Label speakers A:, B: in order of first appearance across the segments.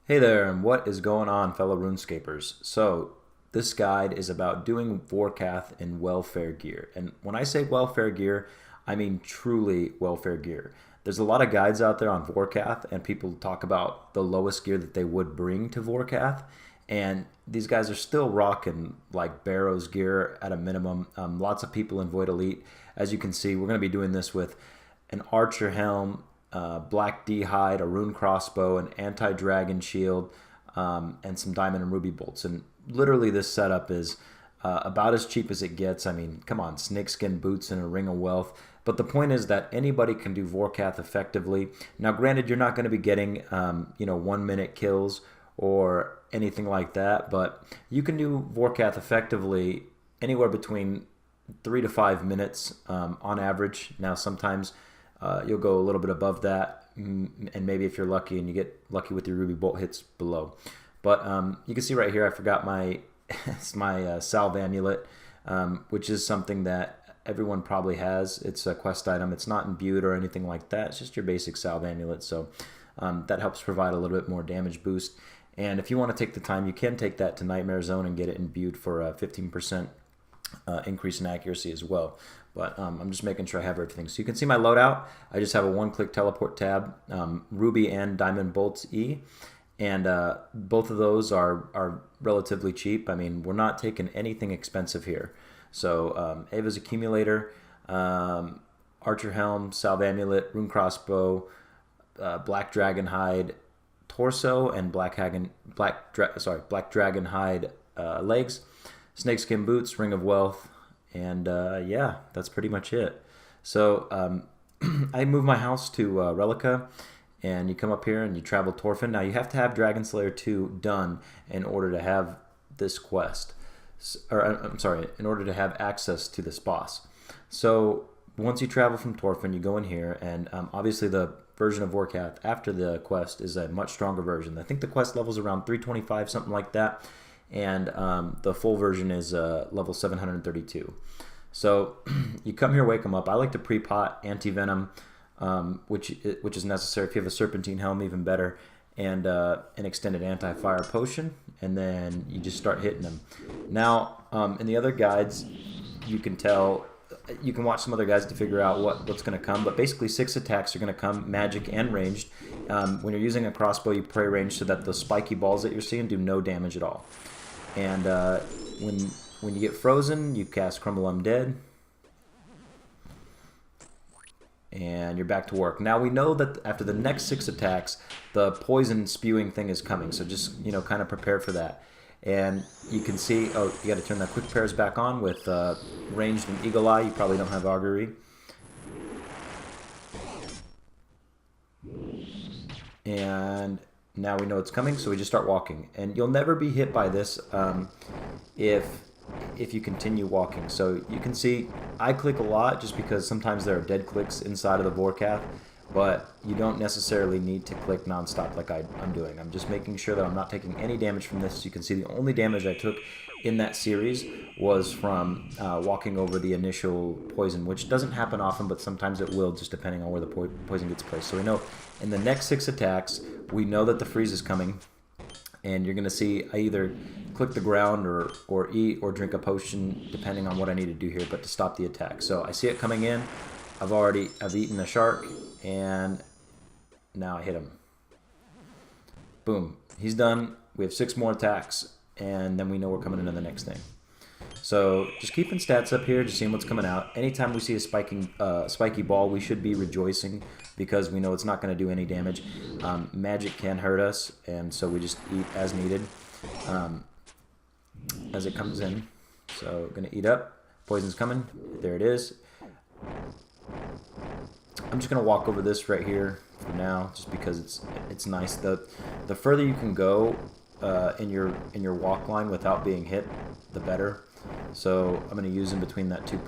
A: Hey there, and what is going on, fellow RuneScapers? So, this guide is about doing Vorkath in welfare gear. And when I say welfare gear, I mean truly welfare gear. There's a lot of guides out there on Vorkath, and people talk about the lowest gear that they would bring to Vorkath. And these guys are still rocking like Barrow's gear at a minimum. Lots of people in Void Elite. As you can see, we're going to be doing this with an Archer helm, black D hide, a rune crossbow, an anti-dragon shield, and some diamond and ruby bolts. And literally this setup is about as cheap as it gets. I mean, come on, snakeskin boots and a ring of wealth. But the point is that anybody can do Vorkath effectively. Now, granted, you're not going to be getting 1-minute kills or anything like that, but you can do Vorkath effectively anywhere between 3 to 5 minutes on average. Now, sometimes you'll go a little bit above that, and maybe if you're lucky and you get lucky with your ruby bolt hits below. But you can see right here, I forgot my it's my salve amulet, which is something that everyone probably has. It's a quest item. It's not imbued or anything like that. It's just your basic salve amulet. So that helps provide a little bit more damage boost. And if you want to take the time, you can take that to Nightmare Zone and get it imbued for a 15% increase in accuracy as well. But I'm just making sure I have everything. So you can see my loadout. I just have a one-click teleport tab, Ruby and Diamond Bolts E. And both of those are relatively cheap. I mean, we're not taking anything expensive here. So Ava's Accumulator, Archer Helm, Salve Amulet, Rune Crossbow, Black Dragon Hide Torso, and Black Dragon Hide legs, Snakeskin Boots, Ring of Wealth, and yeah, that's pretty much it. So I moved my house to Relica, and you come up here and you travel Torfin. Now you have to have Dragon Slayer 2 done in order to have this quest, or I'm sorry, in order to have access to this boss. So once you travel from Torfin, you go in here, and obviously the version of Vorkath after the quest is a much stronger version. I think the quest level is around 325, something like that, and the full version is level 732. So you come here, wake them up. I like to pre-pot anti-venom, which is necessary. If you have a serpentine helm, even better, and an extended anti-fire potion, and then you just start hitting them. Now, in the other guides, you can tell, you can watch some other guides to figure out what's going to come, but basically 6 attacks are going to come, magic and ranged. When you're using a crossbow, you pray range so that the spiky balls that you're seeing do no damage at all. And when you get frozen, you cast Crumble Undead, and you're back to work. Now we know that after the next 6 attacks, the poison spewing thing is coming, so just kind of prepare for that. And you can see, oh, you got to turn that quick pairs back on with ranged and eagle eye. You probably don't have augury. And now we know it's coming, so we just start walking. And you'll never be hit by this if you continue walking. So you can see I click a lot just because sometimes there are dead clicks inside of the Vorkath, but you don't necessarily need to click nonstop like I'm doing. I'm just making sure that I'm not taking any damage from this. You can see the only damage I took in that series was from walking over the initial poison, which doesn't happen often, but sometimes it will, just depending on where the poison gets placed. So we know in the next 6 attacks, we know that the freeze is coming, and you're going to see I either click the ground or eat or drink a potion, depending on what I need to do here, but to stop the attack. So I see it coming in. I've eaten a shark, and now I hit him. Boom. He's done. We have 6 more attacks, and then we know we're coming into the next thing. So just keeping stats up here, just seeing what's coming out. Anytime we see a spiky ball, we should be rejoicing because we know it's not going to do any damage. Magic can hurt us, and so we just eat as needed as it comes in. So going to eat up. Poison's coming. There it is. I'm just going to walk over this right here for now, just because it's nice. The further you can go in your walk line without being hit, the better. So I'm going to use in between that 2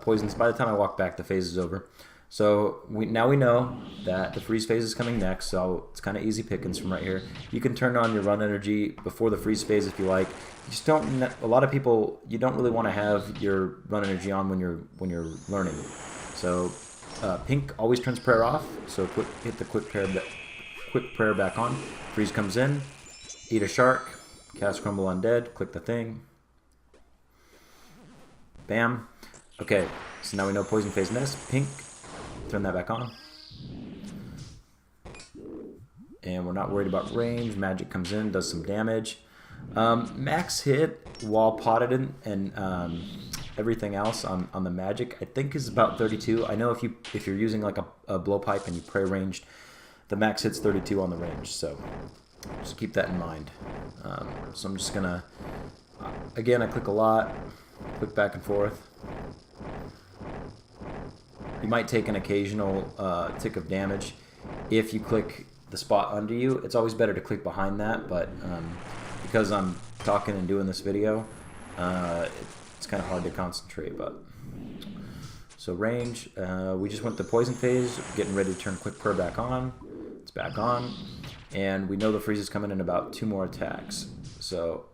A: poisons. By the time I walk back, the phase is over. So now we know that the freeze phase is coming next, so it's kind of easy pickings from right here. You can turn on your run energy before the freeze phase if you like. You just don't. A lot of people, you don't really want to have your run energy on when you're learning. So pink always turns prayer off. So hit the quick quick prayer back on. Freeze comes in, eat a shark, cast Crumble Undead, click the thing. Bam. Okay, so now we know Poison Phase Nest, pink. Turn that back on. And we're not worried about range. Magic comes in, does some damage. Max hit while potted and everything else on the magic I think is about 32. I know if you're using like a blowpipe and you pray ranged, the max hit's 32 on the range, so just keep that in mind. So I'm just gonna again, I click a lot, click back and forth. You might take an occasional tick of damage if you click the spot under you. It's always better to click behind that, but because I'm talking and doing this video, it's kind of hard to concentrate. But so range, we just went to poison phase, getting ready to turn quick prayer back on. It's back on, and we know the freeze is coming in about 2 more attacks. So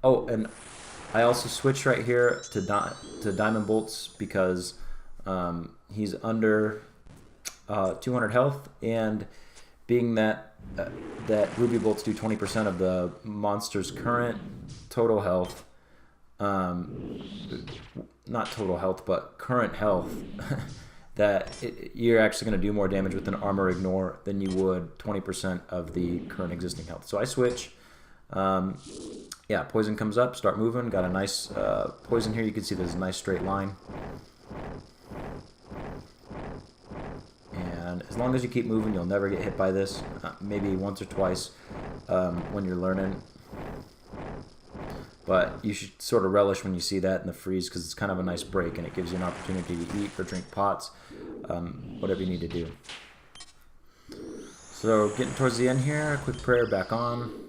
A: oh, and I also switched right here to diamond bolts because he's under 200 health, and being that that ruby bolts do 20% of the monster's current total health, not total health, but current health, you're actually going to do more damage with an armor ignore than you would 20% of the current existing health. So I switch. Yeah, poison comes up, start moving. Got a nice poison here. You can see there's a nice straight line. And as long as you keep moving, you'll never get hit by this. Maybe once or twice when you're learning. But you should sort of relish when you see that in the freeze, because it's kind of a nice break and it gives you an opportunity to eat or drink pots, whatever you need to do. So getting towards the end here, quick prayer back on.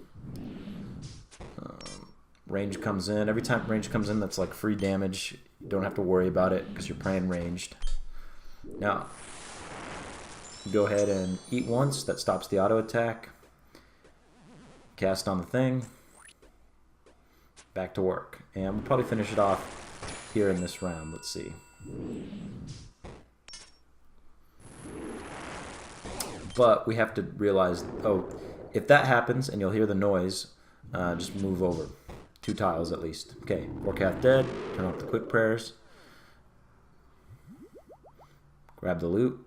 A: Range comes in. Every time range comes in, that's like free damage. You don't have to worry about it because you're praying ranged. Now, go ahead and eat once. That stops the auto attack. Cast on the thing. Back to work. And we'll probably finish it off here in this round. Let's see. But we have to realize, oh, if that happens and you'll hear the noise, just move over. 2 tiles at least. Okay, Vorkath dead. Turn off the quick prayers. Grab the loot.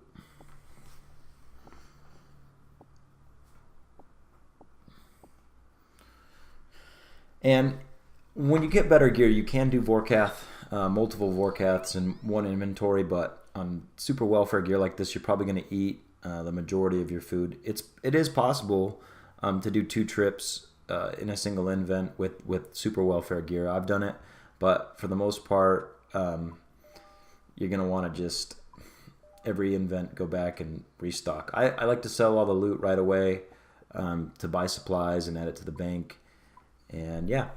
A: And when you get better gear, you can do Vorkath, multiple Vorkaths in one inventory, but on super welfare gear like this, you're probably going to eat the majority of your food. It is possible to do 2 trips in a single invent with super welfare gear. I've done it, but for the most part, you're going to want to just every invent go back and restock. I like to sell all the loot right away to buy supplies and add it to the bank. And yeah.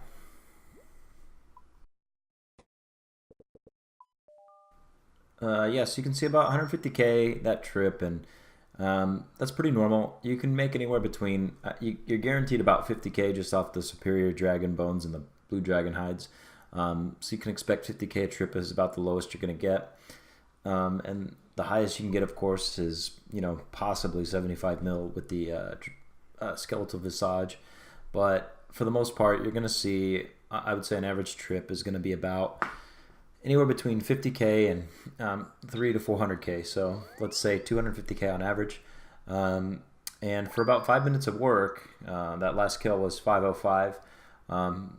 A: Yes, you can see about 150k that trip, and that's pretty normal. You can make anywhere between, you're guaranteed about 50k just off the superior dragon bones and the blue dragon hides. So you can expect 50k a trip is about the lowest you're going to get. And the highest you can get, of course, is, possibly 75 mil with the skeletal visage. But for the most part, you're going to see, I would say an average trip is going to be about anywhere between 50k and 300 to 400k. So let's say 250k on average. And for about 5 minutes of work, that last kill was 505.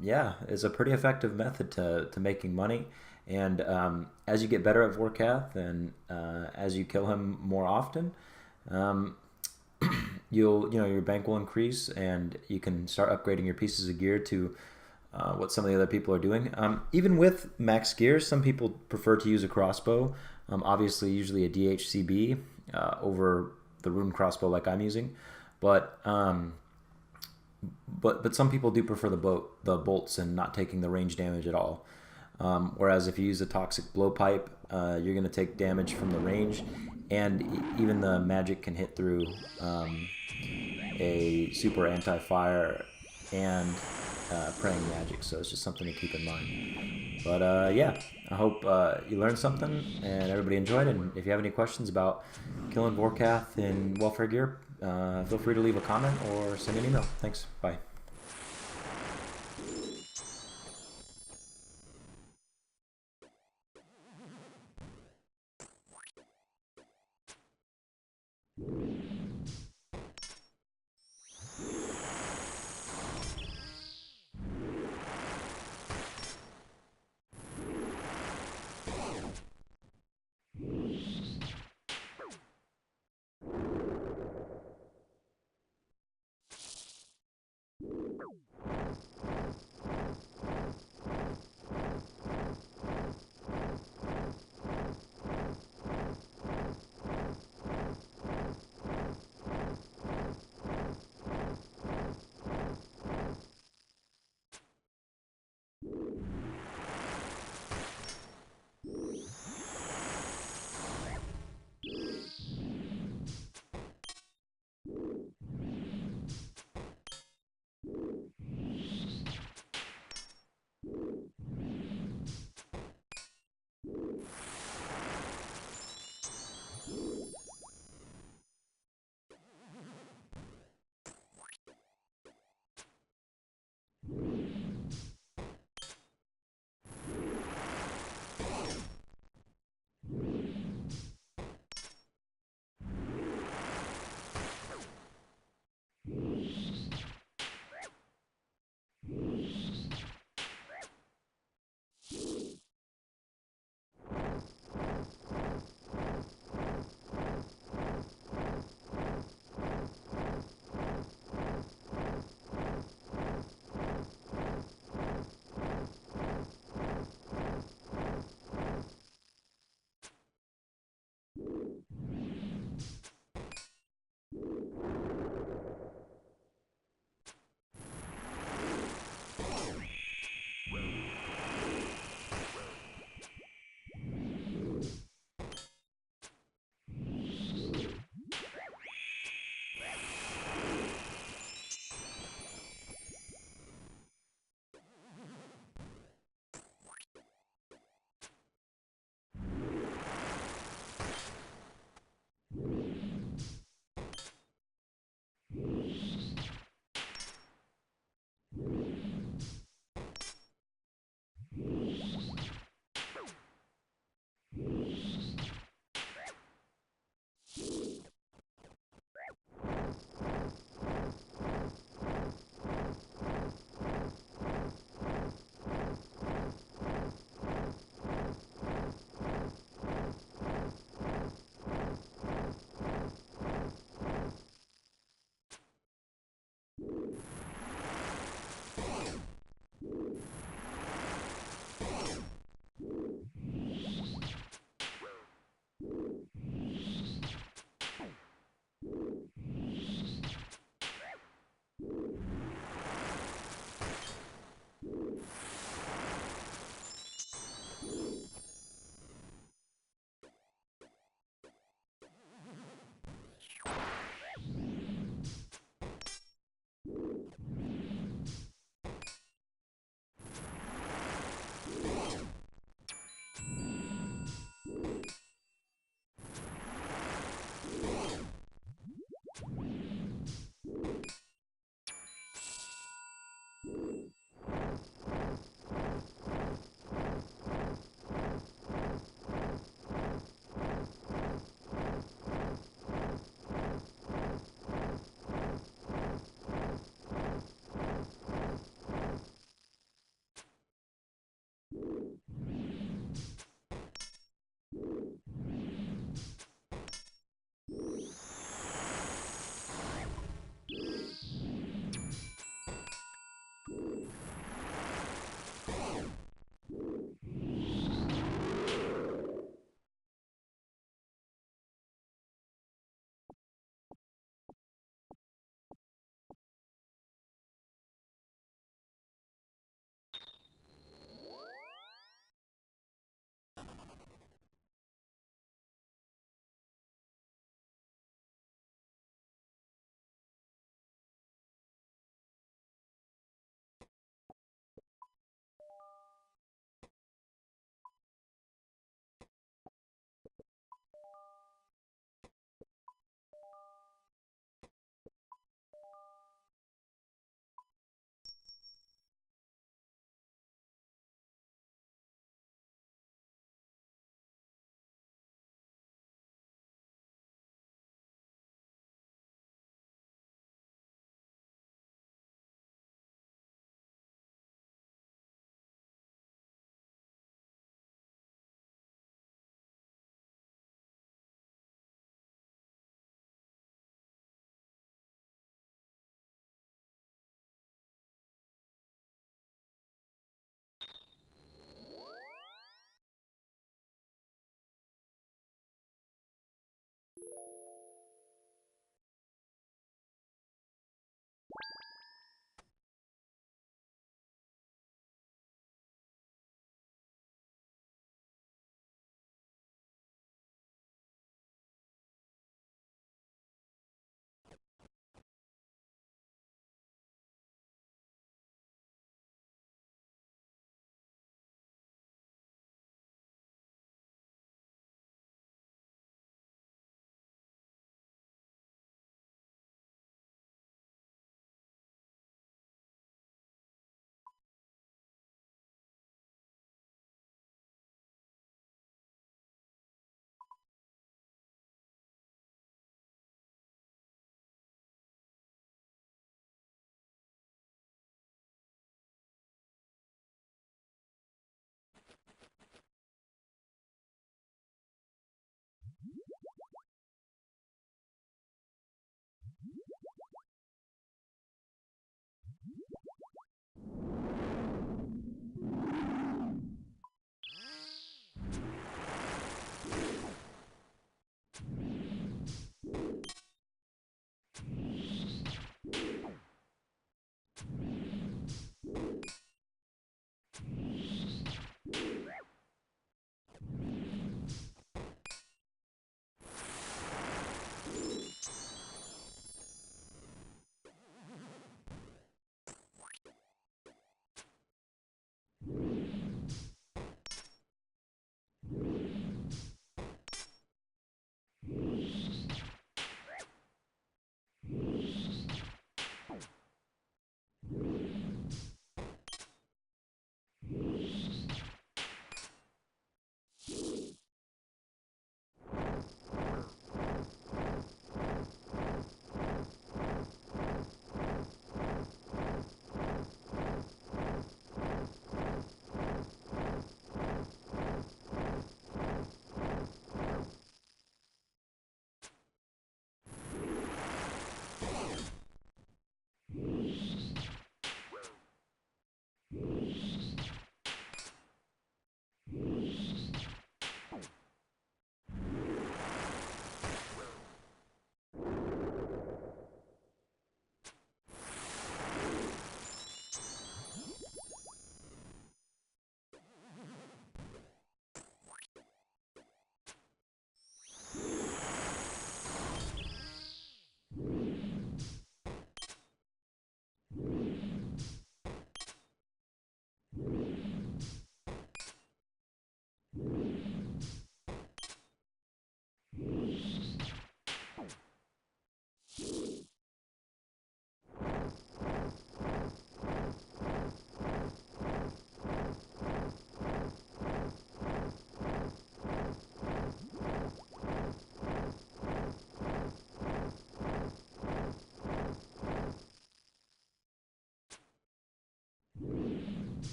A: Yeah, it's a pretty effective method to making money. And as you get better at Vorkath and as you kill him more often, your bank will increase, and you can start upgrading your pieces of gear to what some of the other people are doing. Even with max gear, some people prefer to use a crossbow. Obviously, usually a DHCB over the rune crossbow like I'm using, but some people do prefer the bolts and not taking the range damage at all. Whereas if you use a toxic blowpipe, you're going to take damage from the range, and even the magic can hit through a super anti-fire and praying magic, so it's just something to keep in mind. But yeah, I hope you learned something and everybody enjoyed it. And if you have any questions about killing Vorkath in welfare gear, feel free to leave a comment or send an email. Thanks. Bye.